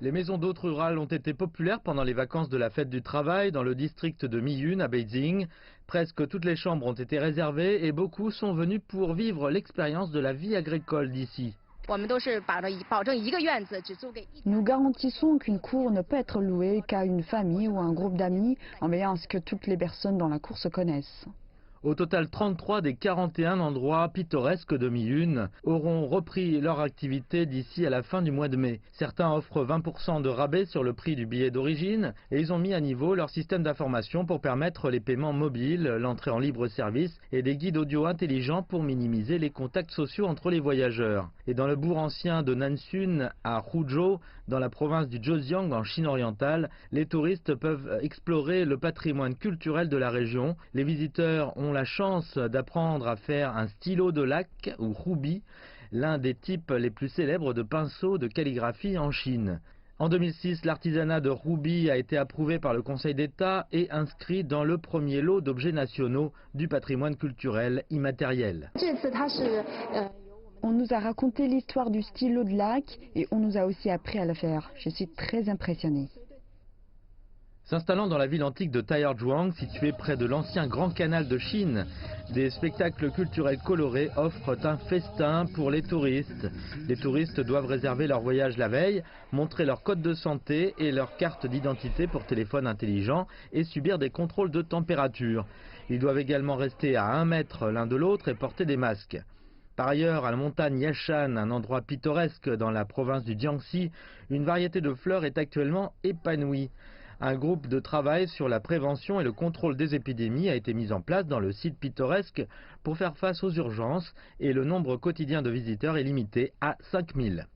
Les maisons d'hôtes rurales ont été populaires pendant les vacances de la fête du travail dans le district de Miyun à Beijing. Presque toutes les chambres ont été réservées et beaucoup sont venus pour vivre l'expérience de la vie agricole d'ici. Nous garantissons qu'une cour ne peut être louée qu'à une famille ou un groupe d'amis en veillant à ce que toutes les personnes dans la cour se connaissent. Au total, 33 des 41 endroits pittoresques de Miyun auront repris leur activité d'ici à la fin du mois de mai. Certains offrent 20% de rabais sur le prix du billet d'origine et ils ont mis à niveau leur système d'information pour permettre les paiements mobiles, l'entrée en libre service et des guides audio intelligents pour minimiser les contacts sociaux entre les voyageurs. Et dans le bourg ancien de Nansun à Huzhou, dans la province du Zhejiang en Chine orientale, les touristes peuvent explorer le patrimoine culturel de la région. Les visiteurs ont la chance d'apprendre à faire un stylo de lac ou roubi, l'un des types les plus célèbres de pinceaux de calligraphie en Chine. En 2006, l'artisanat de roubi a été approuvé par le Conseil d'État et inscrit dans le premier lot d'objets nationaux du patrimoine culturel immatériel. On nous a raconté l'histoire du stylo de lac et on nous a aussi appris à le faire. Je suis très impressionnée. S'installant dans la ville antique de Taiyuan, située près de l'ancien Grand Canal de Chine, des spectacles culturels colorés offrent un festin pour les touristes. Les touristes doivent réserver leur voyage la veille, montrer leur code de santé et leur carte d'identité pour téléphone intelligent et subir des contrôles de température. Ils doivent également rester à 1 mètre l'un de l'autre et porter des masques. Par ailleurs, à la montagne Yashan, un endroit pittoresque dans la province du Jiangxi, une variété de fleurs est actuellement épanouie. Un groupe de travail sur la prévention et le contrôle des épidémies a été mis en place dans le site pittoresque pour faire face aux urgences et le nombre quotidien de visiteurs est limité à 5000.